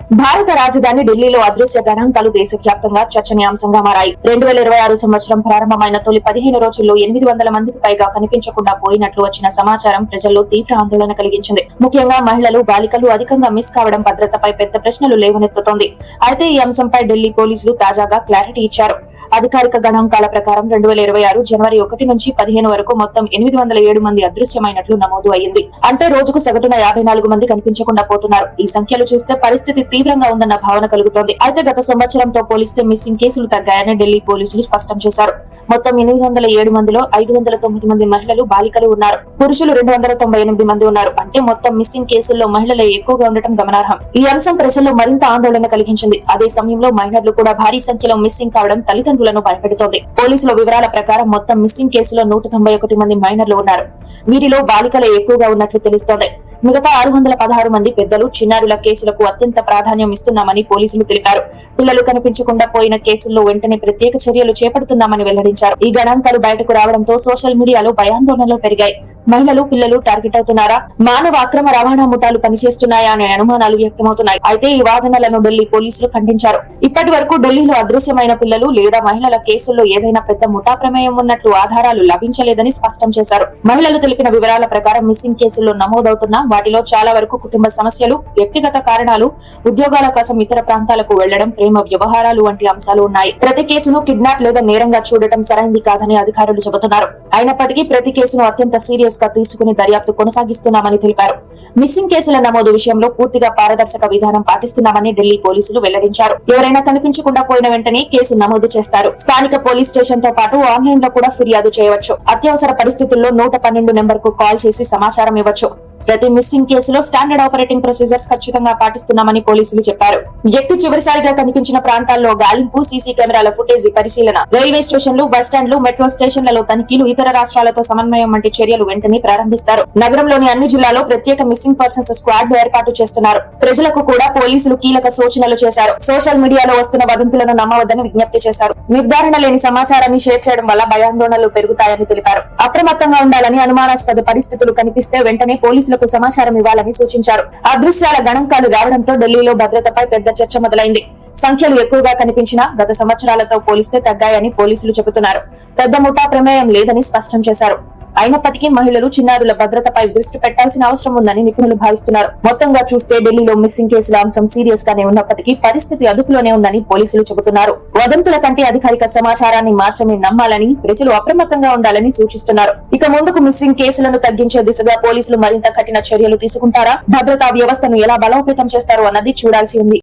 భారత రాజధాని ఢిల్లీలో అదృశ్య గణాంకాలు దేశవ్యాప్తంగా చర్చనీయాంశంగా మారాయి. 2026 సంవత్సరం ప్రారంభమైన తొలి 15 రోజుల్లో 800 మందికి పైగా కనిపించకుండా పోయినట్లు వచ్చిన సమాచారం ప్రజల్లో తీవ్ర ఆందోళన కలిగించింది. ముఖ్యంగా మహిళలు, బాలికలు అధికంగా మిస్ కావడం భద్రతపై పెద్ద ప్రశ్నలు లేవనెత్తుతోంది. అయితే ఈ అంశంపై ఢిల్లీ పోలీసులు తాజాగా క్లారిటీ ఇచ్చారు. అధికారిక గణాంకాల ప్రకారం 2026 జనవరి 1 నుంచి 15 వరకు మొత్తం 807 మంది అదృశ్యమైనట్లు నమోదు అయింది. అంటే రోజుకు సగటున 54 మంది కనిపించకుండా పోతున్నారు. ఈ సంఖ్యలు చూస్తే పరిస్థితి తీవ్రంగా ఉందన్న భావన కలుగుతోంది. అయితే గత సంవత్సరంతో పోలిస్తే మిస్సింగ్ కేసులు తగ్గాయని ఢిల్లీ పోలీసులు స్పష్టం చేశారు. మొత్తం 807 మందిలో 509 మంది మహిళలు, బాలికలు ఉన్నారు. పురుషులు 298 మంది ఉన్నారు. అంటే మొత్తం మిస్సింగ్ కేసుల్లో మహిళలే ఎక్కువగా ఉండటం గమనార్హం. ఈ అంశం ప్రజల్లో మరింత ఆందోళన కలిగించింది. అదే సమయంలో మైనర్లు కూడా భారీ సంఖ్యలో మిస్సింగ్ కావడం తల్లిదండ్రులను భయపెడుతోంది. పోలీసుల వివరాల ప్రకారం మొత్తం మిస్సింగ్ కేసులో 191 మంది మైనర్లు ఉన్నారు. వీరిలో బాలికలే ఎక్కువగా ఉన్నట్లు తెలుస్తోంది. మిగతా 616 మంది పెద్దలు, చిన్నారుల కేసులకు అత్యంత ప్రాధాన్యం ఇస్తున్నామని పోలీసులు తెలిపారు. పిల్లలు కనిపించకుండా పోయిన కేసుల్లో వెంటనే ప్రత్యేక చర్యలు చేపడుతున్నామని వెల్లడించారు. ఈ గణాంకాలు బయటకు రావడంతో సోషల్ మీడియాలో భయాందోళనలు పెరిగాయి. మహిళలు, పిల్లలు టార్గెట్ అవుతున్నారా? మానవ అక్రమ రవాణా ముఠాలు పనిచేస్తున్నాయా అనే అనుమానాలు వ్యక్తమవుతున్నాయి. అయితే ఈ వాదనలను ఢిల్లీ పోలీసులు ఖండించారు. ఇప్పటి వరకు ఢిల్లీలో అదృశ్యమైన పిల్లలు లేదా మహిళల కేసుల్లో ఏదైనా పెద్ద ముఠా ప్రమేయం ఉన్నట్లు ఆధారాలు లభించలేదని స్పష్టం చేశారు. మహిళలు తెలిపిన వివరాల ప్రకారం మిస్సింగ్ కేసుల్లో నమోదవుతున్న వాటిలో చాలా వరకు కుటుంబ సమస్యలు, వ్యక్తిగత కారణాలు, ఉద్యోగాల కోసం ఇతర ప్రాంతాలకు వెళ్లడం, ప్రేమ వ్యవహారాలు వంటి అంశాలు ఉన్నాయి. ప్రతి కేసును కిడ్నాప్ లేదా నేరంగా చూడటం సరైంది కాదని అధికారులు చెబుతున్నారు. అయినప్పటికీ ప్రతి కేసును అత్యంత సీరియస్ గా తీసుకుని దర్యాప్తు కొనసాగిస్తున్నామని తెలిపారు. మిస్సింగ్ కేసుల నమోదు విషయంలో పూర్తిగా పారదర్శక విధానం పాటిస్తున్నామని ఢిల్లీ పోలీసులు వెల్లడించారు. ఎవరైనా కనిపించకుండా పోయిన వెంటనే కేసు నమోదు చేస్తారు. స్థానిక పోలీస్ స్టేషన్ తో పాటు ఆన్లైన్ లో కూడా ఫిర్యాదు చేయవచ్చు. అత్యవసర పరిస్థితుల్లో 112 నెంబర్ కు కాల్ చేసి సమాచారం ఇవ్వచ్చు. ప్రతి మిస్సింగ్ కేసులో స్టాండర్డ్ ఆపరేటింగ్ ప్రొసీజర్స్ ఖచ్చితంగా పాటిస్తున్నామని పోలీసులు చెప్పారు. వ్యక్తి చివరిసారిగా కనిపించిన ప్రాంతాల్లో గాలింపు, సీసీ కెమెరాల ఫుటేజ్ పరిశీలన, రైల్వే స్టేషన్లు, బస్టాండ్లు, మెట్రో స్టేషన్లలో తనిఖీలు, ఇతర రాష్ట్రాలతో సమన్వయం వంటి చర్యలు వెంటనే ప్రారంభిస్తారు. నగరంలోని అన్ని జిల్లాల్లో ప్రత్యేక మిస్సింగ్ పర్సన్స్ స్క్వాడ్లు ఏర్పాటు చేస్తున్నారు. ప్రజలకు కూడా పోలీసులు కీలక సూచనలు చేశారు. సోషల్ మీడియాలో వస్తున్న వదంతులను నమ్మవద్దని విజ్ఞప్తి చేశారు. నిర్ధారణ లేని సమాచారాన్ని షేర్ చేయడం వల్ల భయాందోళనలు పెరుగుతాయని తెలిపారు. అప్రమత్తంగా ఉండాలని, అనుమానాస్పద పరిస్థితులు కనిపిస్తే వెంటనే పోలీసులకు సమాచారం ఇవ్వాలని సూచించారు. అదృశ్యాల గణాంకాలు రావడంతో ఢిల్లీలో భద్రతపై పెద్ద చర్చ మొదలైంది. సంఖ్యలు ఎక్కువగా కనిపించినా గత సంవత్సరాలతో పోలిస్తే తగ్గాయని పోలీసులు చెబుతున్నారు. పెద్ద ముఠా ప్రమేయం లేదని స్పష్టం చేశారు. అయినప్పటికీ మహిళలు, చిన్నారుల భద్రతపై దృష్టి పెట్టాల్సిన అవసరం ఉందని నిపుణులు భావిస్తున్నారు. మొత్తంగా చూస్తే ఢిల్లీలో మిస్సింగ్ కేసుల అంశం సీరియస్ గానే ఉన్నప్పటికీ పరిస్థితి అదుపులోనే ఉందని పోలీసులు చెబుతున్నారు. వదంతుల కంటే అధికారిక సమాచారాన్ని మాత్రమే నమ్మాలని, ప్రజలు అప్రమత్తంగా ఉండాలని సూచిస్తున్నారు. ఇక ముందుకు మిస్సింగ్ కేసులను తగ్గించే దిశగా పోలీసులు మరింత కఠిన చర్యలు తీసుకుంటారా? భద్రతా వ్యవస్థను ఎలా బలోపేతం చేస్తారు అన్నది చూడాల్సి ఉంది.